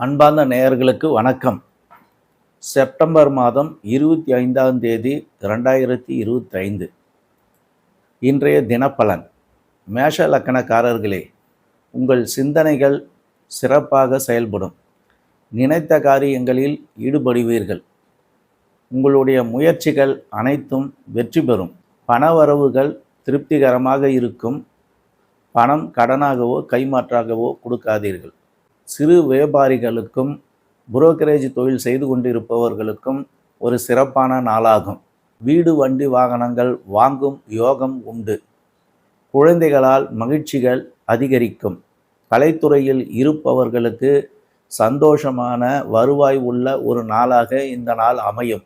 அன்பார்ந்த நேயர்களுக்கு வணக்கம். செப்டம்பர் மாதம் 25ஆம் தேதி 2025 இன்றைய தினப்பலன். மேஷ லக்கணக்காரர்களே, உங்கள் சிந்தனைகள் சிறப்பாக செயல்படும். நினைத்த காரியங்களில் ஈடுபடுவீர்கள். உங்களுடைய முயற்சிகள் அனைத்தும் வெற்றி பெறும். பணவரவுகள் திருப்திகரமாக இருக்கும். பணம் கடனாகவோ கைமாற்றாகவோ கொடுக்காதீர்கள். சிறு வியாபாரிகளுக்கும் புரோக்கரேஜ் தொழில் செய்து கொண்டிருப்பவர்களுக்கும் ஒரு சிறப்பான நாளாகும். வீடு வண்டி வாகனங்கள் வாங்கும் யோகம் உண்டு. குழந்தைகளால் மகிழ்ச்சிகள் அதிகரிக்கும். கலைத்துறையில் இருப்பவர்களுக்கு சந்தோஷமான வருவாய் உள்ள ஒரு நாளாக இந்த நாள் அமையும்.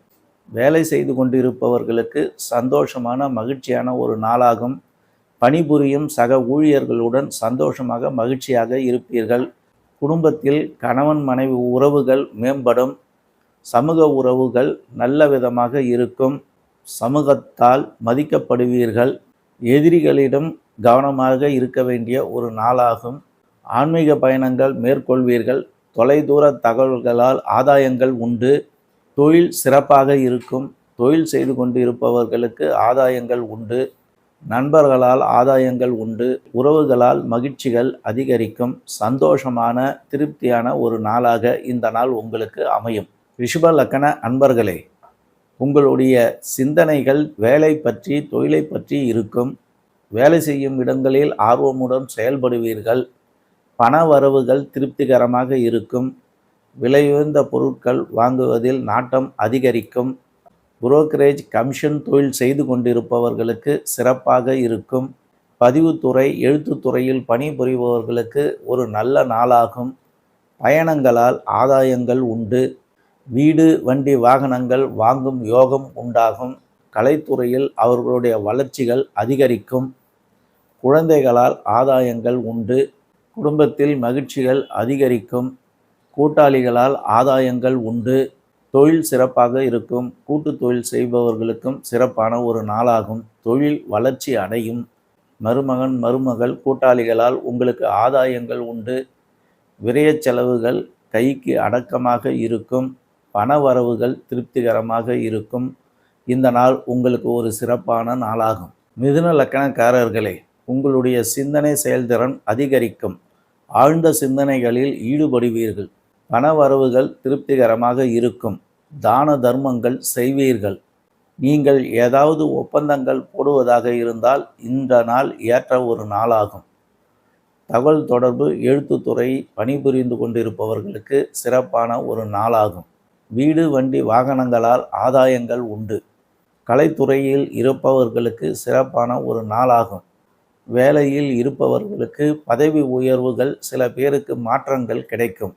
வேலை செய்து கொண்டிருப்பவர்களுக்கு சந்தோஷமான மகிழ்ச்சியான ஒரு நாளாகும். பணிபுரியும் சக ஊழியர்களுடன் சந்தோஷமாக மகிழ்ச்சியாக இருப்பீர்கள். குடும்பத்தில் கணவன் மனைவி உறவுகள் மேம்படும். சமூக உறவுகள் நல்ல விதமாக இருக்கும். சமூகத்தால் மதிக்கப்படுவீர்கள். எதிரிகளிடம் கவனமாக இருக்க வேண்டிய ஒரு நாளாகும். ஆன்மீக பயணங்கள் மேற்கொள்வீர்கள். தொலைதூர தகவல்களால் ஆதாயங்கள் உண்டு. தொழில் சிறப்பாக இருக்கும். தொழில் செய்து கொண்டு இருப்பவர்களுக்கு ஆதாயங்கள் உண்டு. நண்பர்களால் ஆதாயங்கள் உண்டு. உறவுகளால் மகிழ்ச்சிகள் அதிகரிக்கும். சந்தோஷமான திருப்தியான ஒரு நாளாக இந்த நாள் உங்களுக்கு அமையும். ரிஷப லக்கண அன்பர்களே, உங்களுடைய சிந்தனைகள் வேலை பற்றி தொழிலை பற்றி இருக்கும். வேலை செய்யும் இடங்களில் ஆர்வமுடன் செயல்படுவீர்கள். பண வரவுகள் திருப்திகரமாக இருக்கும். விலையுயர்ந்த பொருட்கள் வாங்குவதில் நாட்டம் அதிகரிக்கும். புரோக்கரேஜ் கமிஷன் தொழில் செய்து கொண்டிருப்பவர்களுக்கு சிறப்பாக இருக்கும். பதிவுத்துறை எழுத்துத்துறையில் பணிபுரிபவர்களுக்கு ஒரு நல்ல நாளாகும். பயணங்களால் ஆதாயங்கள் உண்டு. வீடு வண்டி வாகனங்கள் வாங்கும் யோகம் உண்டாகும். கலைத்துறையில் அவர்களுடைய வளர்ச்சிகள் அதிகரிக்கும். குழந்தைகளால் ஆதாயங்கள் உண்டு. குடும்பத்தில் மகிழ்ச்சிகள் அதிகரிக்கும். கூட்டாளிகளால் ஆதாயங்கள் உண்டு. தொழில் சிறப்பாக இருக்கும். கூட்டு தொழில் செய்பவர்களுக்கும் சிறப்பான ஒரு நாளாகும். தொழில் வளர்ச்சி அடையும். மருமகன் மருமகள் கூட்டாளிகளால் உங்களுக்கு ஆதாயங்கள் உண்டு. விரய செலவுகள் கைக்கு அடக்கமாக இருக்கும். பண வரவுகள் திருப்திகரமாக இருக்கும். இந்த நாள் உங்களுக்கு ஒரு சிறப்பான நாளாகும். மிதுன லக்கணக்காரர்களே, உங்களுடைய சிந்தனை செயல்திறன் அதிகரிக்கும். ஆழ்ந்த சிந்தனைகளில் ஈடுபடுவீர்கள். பண வரவுகள் திருப்திகரமாக இருக்கும். தான தர்மங்கள் செய்வீர்கள். நீங்கள் ஏதாவது ஒப்பந்தங்கள் போடுவதாக இருந்தால் இந்த நாள் ஏற்ற ஒரு நாளாகும். தகவல் தொடர்பு எழுத்துத்துறை பணிபுரிந்து கொண்டிருப்பவர்களுக்கு சிறப்பான ஒரு நாளாகும். வீடு வண்டி வாகனங்களால் ஆதாயங்கள் உண்டு. கலைத்துறையில் இருப்பவர்களுக்கு சிறப்பான ஒரு நாளாகும். வேலையில் இருப்பவர்களுக்கு பதவி உயர்வுகள், சில பேருக்கு மாற்றங்கள் கிடைக்கும்.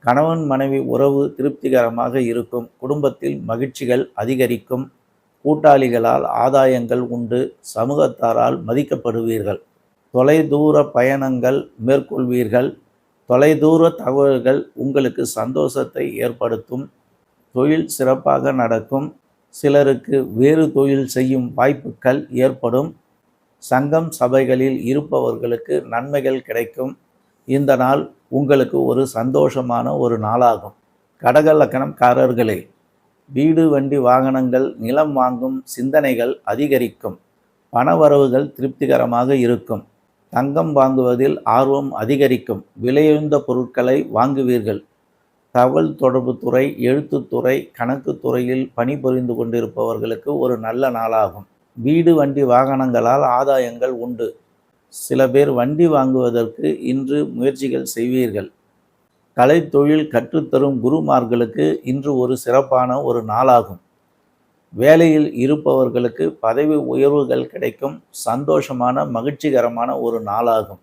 கணவன் மனைவி உறவு திருப்திகரமாக இருக்கும். குடும்பத்தில் மகிழ்ச்சிகள் அதிகரிக்கும். கூட்டாளிகளால் ஆதாயங்கள் உண்டு. சமூகத்தாரால் மதிக்கப்படுவீர்கள். தொலைதூர பயணங்கள் மேற்கொள்வீர்கள். தொலைதூர தகவல்கள் உங்களுக்கு சந்தோஷத்தை ஏற்படுத்தும். தொழில் சிறப்பாக நடக்கும். சிலருக்கு வேறு தொழில் செய்யும் வாய்ப்புகள் ஏற்படும். சங்கம் சபைகளில் இருப்பவர்களுக்கு நன்மைகள் கிடைக்கும். இந்த நாள் உங்களுக்கு ஒரு சந்தோஷமான ஒரு நாளாகும். கடக லக்கணக்காரர்களே, வீடு வண்டி வாகனங்கள் நிலம் வாங்கும் சிந்தனைகள் அதிகரிக்கும். பணவரவுகள் திருப்திகரமாக இருக்கும். தங்கம் வாங்குவதில் ஆர்வம் அதிகரிக்கும். விலையுயர்ந்த பொருட்களை வாங்குவீர்கள். தகவல் தொடர்பு துறை எழுத்துத்துறை கணக்கு துறையில் பணிபுரிந்து கொண்டிருப்பவர்களுக்கு ஒரு நல்ல நாளாகும். வீடு வண்டி வாகனங்களால் ஆதாயங்கள் உண்டு. சில பேர் வண்டி வாங்குவதற்கு இன்று முயற்சிகள் செய்வீர்கள். கலை தொழில் கற்றுத்தரும் குருமார்களுக்கு இன்று ஒரு சிறப்பான ஒரு நாளாகும். வேலையில் இருப்பவர்களுக்கு பதவி உயர்வுகள் கிடைக்கும். சந்தோஷமான மகிழ்ச்சிகரமான ஒரு நாளாகும்.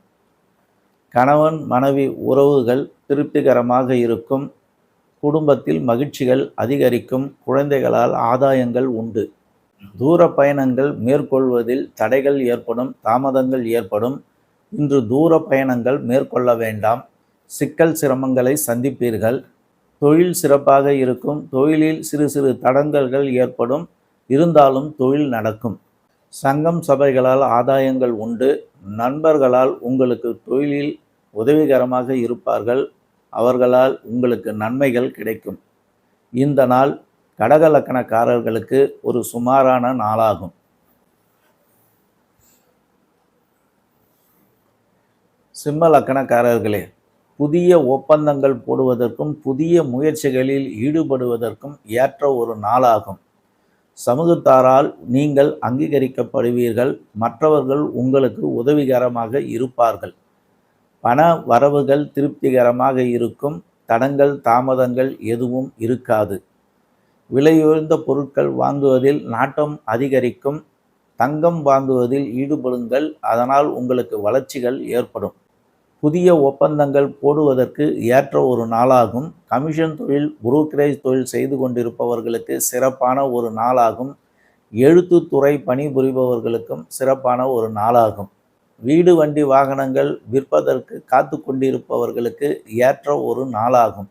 கணவன் மனைவி உறவுகள் திருப்திகரமாக இருக்கும். குடும்பத்தில் மகிழ்ச்சிகள் அதிகரிக்கும். குழந்தைகளால் ஆதாயங்கள் உண்டு. தூர பயணங்கள் மேற்கொள்வதில் தடைகள் ஏற்படும். தாமதங்கள் ஏற்படும். இன்று தூர பயணங்கள் மேற்கொள்ள வேண்டாம். சிக்கல் சிரமங்களை சந்திப்பீர்கள். தொழில் சிறப்பாக இருக்கும். தொழிலில் சிறு சிறு தடங்கல்கள் ஏற்படும். இருந்தாலும் தொழில் நடக்கும். சங்கம் சபைகளால் ஆதாயங்கள் உண்டு. நண்பர்களால் உங்களுக்கு தொழிலில் உதவிகரமாக இருப்பார்கள். அவர்களால் உங்களுக்கு நன்மைகள் கிடைக்கும். இந்த நாள் கடக லக்கணக்காரர்களுக்கு ஒரு சுமாரான நாளாகும். சிம்ம லக்கணக்காரர்களே, புதிய ஒப்பந்தங்கள் போடுவதற்கும் புதிய முயற்சிகளில் ஈடுபடுவதற்கும் ஏற்ற ஒரு நாளாகும். சமூகத்தாரால் நீங்கள் அங்கீகரிக்கப்படுவீர்கள். மற்றவர்கள் உங்களுக்கு உதவிகரமாக இருப்பார்கள். பண வரவுகள் திருப்திகரமாக இருக்கும். தடங்கள் தாமதங்கள் எதுவும் இருக்காது. விலையுயர்ந்த பொருட்கள் வாங்குவதில் நாட்டம் அதிகரிக்கும். தங்கம் வாங்குவதில் ஈடுபடுங்கள், அதனால் உங்களுக்கு வளர்ச்சிகள் ஏற்படும். புதிய ஒப்பந்தங்கள் போடுவதற்கு ஏற்ற ஒரு நாளாகும். கமிஷன் தொழில், புரோக்கரேஜ் தொழில் செய்து கொண்டிருப்பவர்களுக்கு சிறப்பான ஒரு நாளாகும். எழுத்துத்துறை பணிபுரிபவர்களுக்கும் சிறப்பான ஒரு நாளாகும். வீடு வண்டி வாகனங்கள் விற்பதற்கு காத்து கொண்டிருப்பவர்களுக்கு ஏற்ற ஒரு நாளாகும்.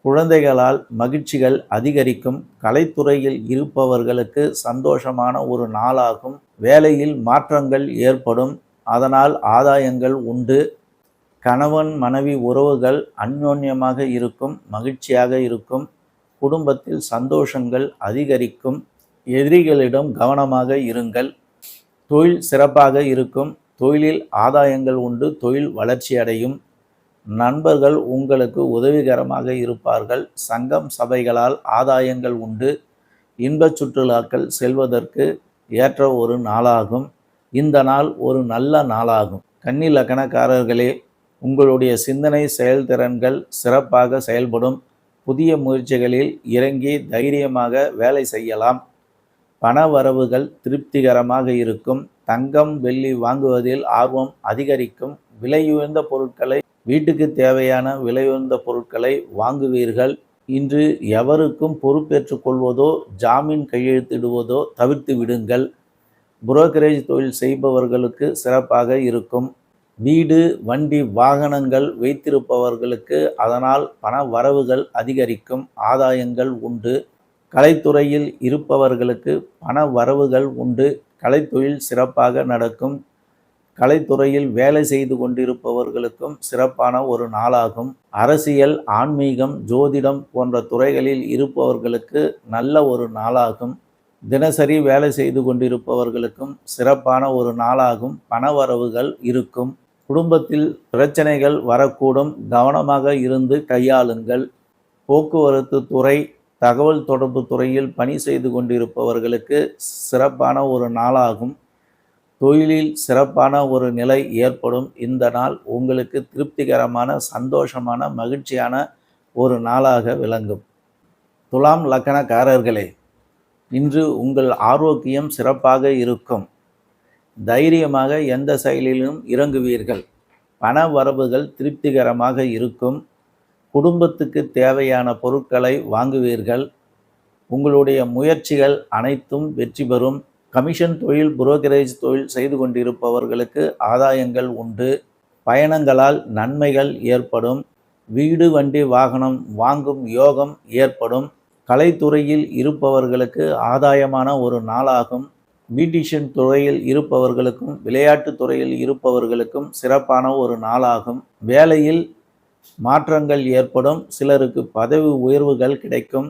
குழந்தைகளால் மகிழ்ச்சிகள் அதிகரிக்கும். கலைத்துறையில் இருப்பவர்களுக்கு சந்தோஷமான ஒரு நாளாகும். வேலையில் மாற்றங்கள் ஏற்படும், அதனால் ஆதாயங்கள் உண்டு. கணவன் மனைவி உறவுகள் அந்யோன்யமாக இருக்கும், மகிழ்ச்சியாக இருக்கும். குடும்பத்தில் சந்தோஷங்கள் அதிகரிக்கும். எதிரிகளிடம் கவனமாக இருங்கள். தொழில் சிறப்பாக இருக்கும். தொழிலில் ஆதாயங்கள் உண்டு. தொழில் வளர்ச்சி அடையும். நண்பர்கள் உங்களுக்கு உதவிகரமாக இருப்பார்கள். சங்கம் சபைகளால் ஆதாயங்கள் உண்டு. இன்பச் சுற்றுலாக்கள் செல்வதற்கு ஏற்ற ஒரு நாளாகும். இந்த நாள் ஒரு நல்ல நாளாகும். கன்னி லக்கணக்காரர்களே, உங்களுடைய சிந்தனை செயல்திறன்கள் சிறப்பாக செயல்படும். புதிய முயற்சிகளில் இறங்கி தைரியமாக வேலை செய்யலாம். பண வரவுகள் திருப்திகரமாக இருக்கும். தங்கம் வெள்ளி வாங்குவதில் ஆர்வம் அதிகரிக்கும். விலையுயர்ந்த பொருட்களை, வீட்டுக்கு தேவையான விலையுயர்ந்த பொருட்களை வாங்குவீர்கள். இன்று எவருக்கும் பொறுப்பேற்றுக் கொள்வதோ ஜாமீன் கையெழுத்திடுவதோ தவிர்த்து விடுங்கள். புரோக்கரேஜ் தொழில் செய்பவர்களுக்கு சிறப்பாக இருக்கும். வீடு வண்டி வாகனங்கள் வைத்திருப்பவர்களுக்கு அதனால் பண வரவுகள் அதிகரிக்கும். ஆதாயங்கள் உண்டு. கலைத்துறையில் இருப்பவர்களுக்கு பண வரவுகள் உண்டு. கலைத்தொழில் சிறப்பாக நடக்கும். கலைத்துறையில் வேலை செய்து கொண்டிருப்பவர்களுக்கும் சிறப்பான ஒரு நாளாகும். அரசியல், ஆன்மீகம், ஜோதிடம் போன்ற துறைகளில் இருப்பவர்களுக்கு நல்ல ஒரு நாளாகும். தினசரி வேலை செய்து கொண்டிருப்பவர்களுக்கும் சிறப்பான ஒரு நாளாகும். பணவரவுகள் இருக்கும். குடும்பத்தில் பிரச்சனைகள் வரக்கூடும், கவனமாக இருந்து கையாளுங்கள். போக்குவரத்து துறை, தகவல் தொடர்பு துறையில் பணி செய்து கொண்டிருப்பவர்களுக்கு சிறப்பான ஒரு நாளாகும். தொழிலில் சிறப்பான ஒரு நிலை ஏற்படும். இந்த நாள் உங்களுக்கு திருப்திகரமான, சந்தோஷமான, மகிழ்ச்சியான ஒரு நாளாக விளங்கும். துலாம் லக்கணக்காரர்களே, இன்று உங்கள் ஆரோக்கியம் சிறப்பாக இருக்கும். தைரியமாக எந்த செயலிலும் இறங்குவீர்கள். பண வரவுகள் திருப்திகரமாக இருக்கும். குடும்பத்துக்கு தேவையான பொருட்களை வாங்குவீர்கள். உங்களுடைய முயற்சிகள் அனைத்தும் வெற்றி பெறும். கமிஷன் தொழில், புரோக்கரேஜ் தொழில் செய்து கொண்டிருப்பவர்களுக்கு ஆதாயங்கள் உண்டு. பயணங்களால் நன்மைகள் ஏற்படும். வீடு வண்டி வாகனம் வாங்கும் யோகம் ஏற்படும். கலைத்துறையில் இருப்பவர்களுக்கு ஆதாயமான ஒரு நாளாகும். பியூட்டிஷியன் துறையில் இருப்பவர்களுக்கும் விளையாட்டு துறையில் இருப்பவர்களுக்கும் சிறப்பான ஒரு நாளாகும். வேலையில் மாற்றங்கள் ஏற்படும். சிலருக்கு பதவி உயர்வுகள் கிடைக்கும்.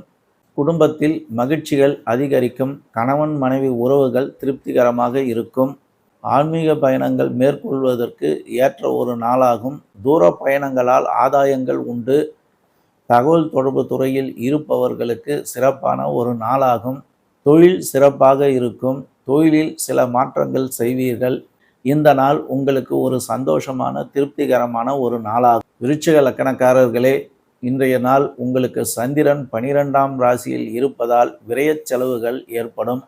குடும்பத்தில் மகிழ்ச்சிகள் அதிகரிக்கும். கணவன் மனைவி உறவுகள் திருப்திகரமாக இருக்கும். ஆன்மீக பயணங்கள் மேற்கொள்வதற்கு ஏற்ற ஒரு நாளாகும். தூர பயணங்களால் ஆதாயங்கள் உண்டு. தகவல் தொடர்பு துறையில் இருப்பவர்களுக்கு சிறப்பான ஒரு நாளாகும். தொழில் சிறப்பாக இருக்கும். தொழிலில் சில மாற்றங்கள் செய்வீர்கள். இந்த நாள் உங்களுக்கு ஒரு சந்தோஷமான, திருப்திகரமான ஒரு நாளாகும். விருச்சிக லக்கணக்காரர்களே, இன்றைய நாள் உங்களுக்கு சந்திரன் 12ஆம் ராசியில் இருப்பதால் விரயச் செலவுகள் ஏற்படும்.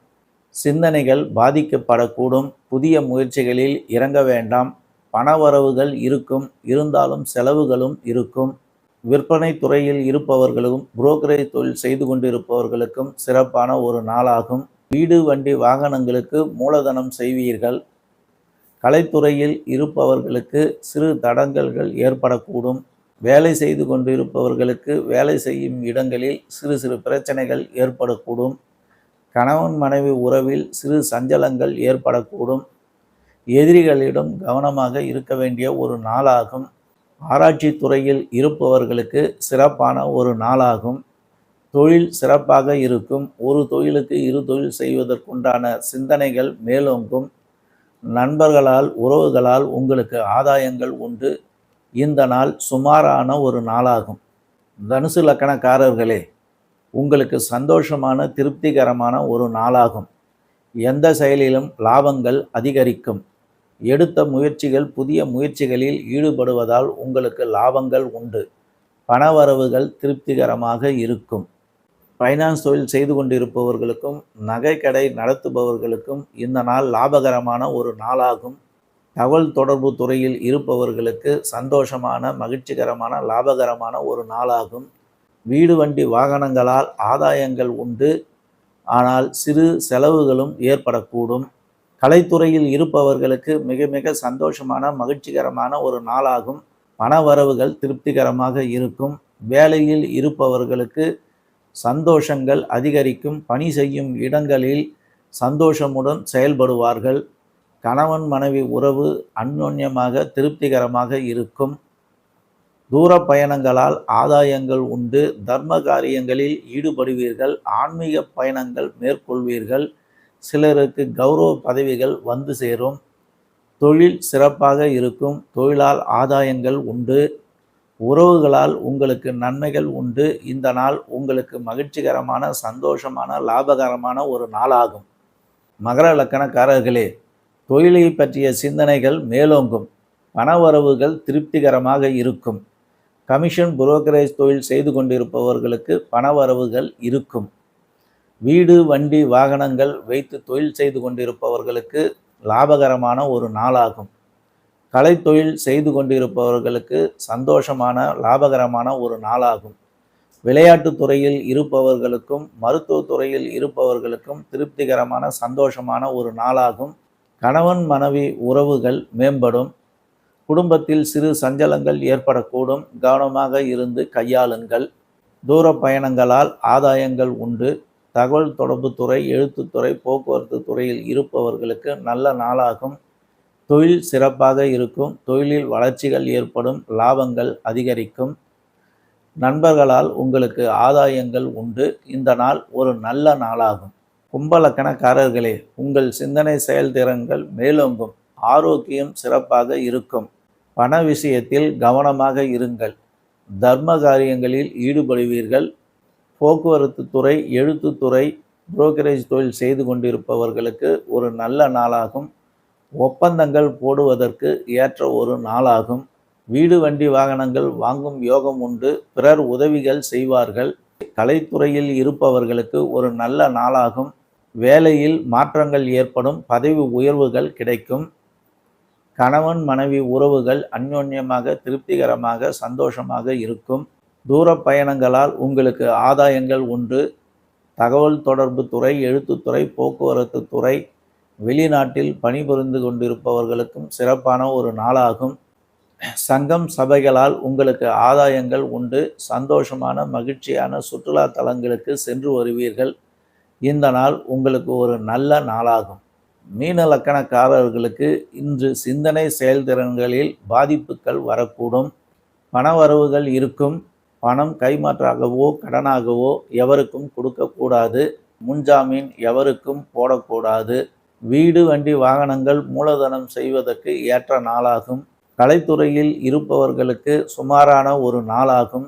சிந்தனைகள் பாதிக்கப்படக்கூடும். புதிய முயற்சிகளில் இறங்க வேண்டாம். பணவரவுகள் இருக்கும், இருந்தாலும் செலவுகளும் இருக்கும். விற்பனை துறையில் இருப்பவர்களும் புரோக்கரேஜ் தொழில் செய்து கொண்டிருப்பவர்களுக்கும் சிறப்பான ஒரு நாளாகும். வீடு வண்டி வாகனங்களுக்கு மூலதனம் செய்வீர்கள். கலைத்துறையில் இருப்பவர்களுக்கு சிறு தடங்கல்கள் ஏற்படக்கூடும். வேலை செய்து கொண்டிருப்பவர்களுக்கு வேலை செய்யும் இடங்களில் சிறு சிறு பிரச்சனைகள் ஏற்படக்கூடும். கணவன் மனைவி உறவில் சிறு சஞ்சலங்கள் ஏற்படக்கூடும். எதிரிகளிடம் கவனமாக இருக்க வேண்டிய ஒரு நாளாகும். ஆராய்ச்சி துறையில் இருப்பவர்களுக்கு சிறப்பான ஒரு நாளாகும். தொழில் சிறப்பாக இருக்கும். ஒரு தொழிலுக்கு இரு தொழில் செய்வதற்குண்டான சிந்தனைகள் மேலோங்கும். நண்பர்களால் உறவுகளால் உங்களுக்கு ஆதாயங்கள் உண்டு. இந்த நாள் சுமாரான ஒரு நாளாகும். தனுசு லக்கணக்காரர்களே, உங்களுக்கு சந்தோஷமான திருப்திகரமான ஒரு நாளாகும். எந்த செயலிலும் லாபங்கள் அதிகரிக்கும். எடுத்த முயற்சிகள் புதிய முயற்சிகளில் ஈடுபடுவதால் உங்களுக்கு லாபங்கள் உண்டு. பணவரவுகள் திருப்திகரமாக இருக்கும். ஃபைனான்ஸ் தொழில் செய்து கொண்டிருப்பவர்களுக்கும் நகை கடை நடத்துபவர்களுக்கும் இந்த நாள் லாபகரமான ஒரு நாளாகும். தகவல் தொடர்பு துறையில் இருப்பவர்களுக்கு சந்தோஷமான மகிழ்ச்சிகரமான லாபகரமான ஒரு நாளாகும். வீடு வண்டி வாகனங்களால் ஆதாயங்கள் உண்டு. ஆனால் சிறு செலவுகளும் ஏற்படக்கூடும். கலைத்துறையில் இருப்பவர்களுக்கு மிக மிக சந்தோஷமான மகிழ்ச்சிகரமான ஒரு நாளாகும். பணவரவுகள் திருப்திகரமாக இருக்கும். வேலையில் இருப்பவர்களுக்கு சந்தோஷங்கள் அதிகரிக்கும். பணி செய்யும் இடங்களில் சந்தோஷமுடன் செயல்படுவார்கள். கணவன் மனைவி உறவு அந்யோன்யமாக திருப்திகரமாக இருக்கும். தூர பயணங்களால் ஆதாயங்கள் உண்டு. தர்ம காரியங்களில் ஈடுபடுவீர்கள். ஆன்மீக பயணங்கள் மேற்கொள்வீர்கள். சிலருக்கு கௌரவ பதவிகள் வந்து சேரும். தொழில் சிறப்பாக இருக்கும். தொழிலால் ஆதாயங்கள் உண்டு. உறவுகளால் உங்களுக்கு நன்மைகள் உண்டு. இந்த நாள் உங்களுக்கு மகிழ்ச்சிகரமான சந்தோஷமான லாபகரமான ஒரு நாளாகும். மகர லக்கணக்காரர்களே, தொழிலை பற்றிய சிந்தனைகள் மேலோங்கும். பணவரவுகள் திருப்திகரமாக இருக்கும். கமிஷன் புரோக்கரேஜ் தொழில் செய்து கொண்டிருப்பவர்களுக்கு பணவரவுகள் இருக்கும். வீடு வண்டி வாகனங்கள் வைத்து தொழில் செய்து கொண்டிருப்பவர்களுக்கு லாபகரமான ஒரு நாளாகும். கலைத்தொழில் செய்து கொண்டிருப்பவர்களுக்கு சந்தோஷமான லாபகரமான ஒரு நாளாகும். விளையாட்டு துறையில் இருப்பவர்களுக்கும் மருத்துவ துறையில் இருப்பவர்களுக்கும் திருப்திகரமான சந்தோஷமான ஒரு நாளாகும். கணவன் மனைவி உறவுகள் மேம்படும். குடும்பத்தில் சிறு சஞ்சலங்கள் ஏற்படக்கூடும். கவனமாக இருந்து கையாளுங்கள். தூர பயணங்களால் ஆதாயங்கள் உண்டு. தகவல் தொடர்பு துறை, எழுத்துத்துறை, போக்குவரத்து துறையில் இருப்பவர்களுக்கு நல்ல நாளாகும். தொழில் சிறப்பாக இருக்கும். தொழிலில் வளர்ச்சிகள் ஏற்படும். லாபங்கள் அதிகரிக்கும். நண்பர்களால் உங்களுக்கு ஆதாயங்கள் உண்டு. இந்த நாள் ஒரு நல்ல நாளாகும். கும்பலக்கணக்காரர்களே, உங்கள் சிந்தனை செயல்திறன்கள் மேலோங்கும். ஆரோக்கியம் சிறப்பாக இருக்கும். பண விஷயத்தில் கவனமாக இருங்கள். தர்ம காரியங்களில் ஈடுபடுவீர்கள். போக்குவரத்து துறை, எழுத்துத்துறை, புரோக்கரேஜ் தொழில் செய்து கொண்டிருப்பவர்களுக்கு ஒரு நல்ல நாளாகும். ஒப்பந்தங்கள் போடுவதற்கு ஏற்ற ஒரு நாளாகும். வீடு வண்டி வாகனங்கள் வாங்கும் யோகம் உண்டு. பிறர் உதவிகள் செய்வார்கள். கலைத்துறையில் இருப்பவர்களுக்கு ஒரு நல்ல நாளாகும். வேலையில் மாற்றங்கள் ஏற்படும். பதவி உயர்வுகள் கிடைக்கும். கணவன் மனைவி உறவுகள் அந்யோன்யமாக திருப்திகரமாக சந்தோஷமாக இருக்கும். தூர பயணங்களால் உங்களுக்கு ஆதாயங்கள் உண்டு. தகவல் தொடர்பு துறை, எழுத்துத்துறை, போக்குவரத்து துறை, வெளிநாட்டில் பணிபுரிந்து கொண்டிருப்பவர்களுக்கும் சிறப்பான ஒரு நாளாகும். சங்கம் சபைகளால் உங்களுக்கு ஆதாயங்கள் உண்டு. சந்தோஷமான மகிழ்ச்சியான சுற்றுலா தலங்களுக்கு சென்று வருவீர்கள். இந்த நாள் உங்களுக்கு ஒரு நல்ல நாளாகும். மீன லக்கணக்காரர்களுக்கு இன்று சிந்தனை செயல்திறன்களில் பாதிப்புகள் வரக்கூடும். பணவரவுகள் இருக்கும். பணம் கைமாற்றாகவோ கடனாகவோ எவருக்கும் கொடுக்கக்கூடாது. முன்ஜாமீன் எவருக்கும் போடக்கூடாது. வீடு வண்டி வாகனங்கள் மூலதனம் செய்வதற்கு ஏற்ற நாளாகும். கலைத்துறையில் இருப்பவர்களுக்கு சுமாரான ஒரு நாளாகும்.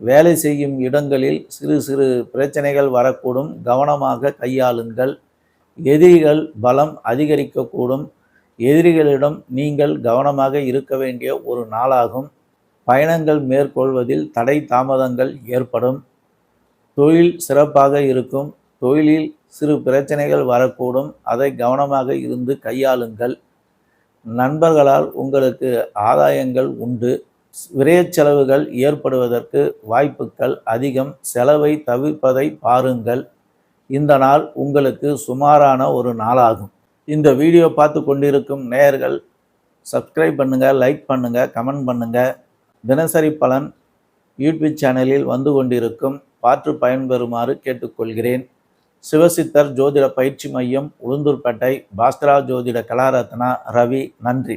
வேலை செய்யும் இடங்களில் சிறு சிறு பிரச்சனைகள் வரக்கூடும். கவனமாக கையாளுங்கள். எதிரிகள் பலம் அதிகரிக்கக்கூடும். எதிரிகளிடம் நீங்கள் கவனமாக இருக்க வேண்டிய ஒரு நாளாகும். பயணங்கள் மேற்கொள்வதில் தடை தாமதங்கள் ஏற்படும். தொழில் சிறப்பாக இருக்கும். தொழிலில் சிறு பிரச்சனைகள் வரக்கூடும். அதை கவனமாக இருந்து கையாளுங்கள். நண்பர்களால் உங்களுக்கு ஆதாயங்கள் உண்டு. விரயச் செலவுகள் ஏற்படுவதற்கு வாய்ப்புகள் அதிகம். செலவை தவிர்ப்பதை பாருங்கள். இந்த நாள் உங்களுக்கு சுமாரான ஒரு நாளாகும். இந்த வீடியோ பார்த்து கொண்டிருக்கும் நேயர்கள் சப்ஸ்கிரைப் பண்ணுங்கள், லைக் பண்ணுங்கள், கமெண்ட் பண்ணுங்கள். தினசரி பலன் யூடியூப் சேனலில் வந்து கொண்டிருக்கும். பார்த்து பயன்பெறுமாறு கேட்டுக்கொள்கிறேன். சிவசித்தர் ஜோதிட பயிற்சி மையம், உளுந்தூர்பேட்டை, பாஸ்கரா ஜோதிட கலாரத்னா, ரவி. நன்றி.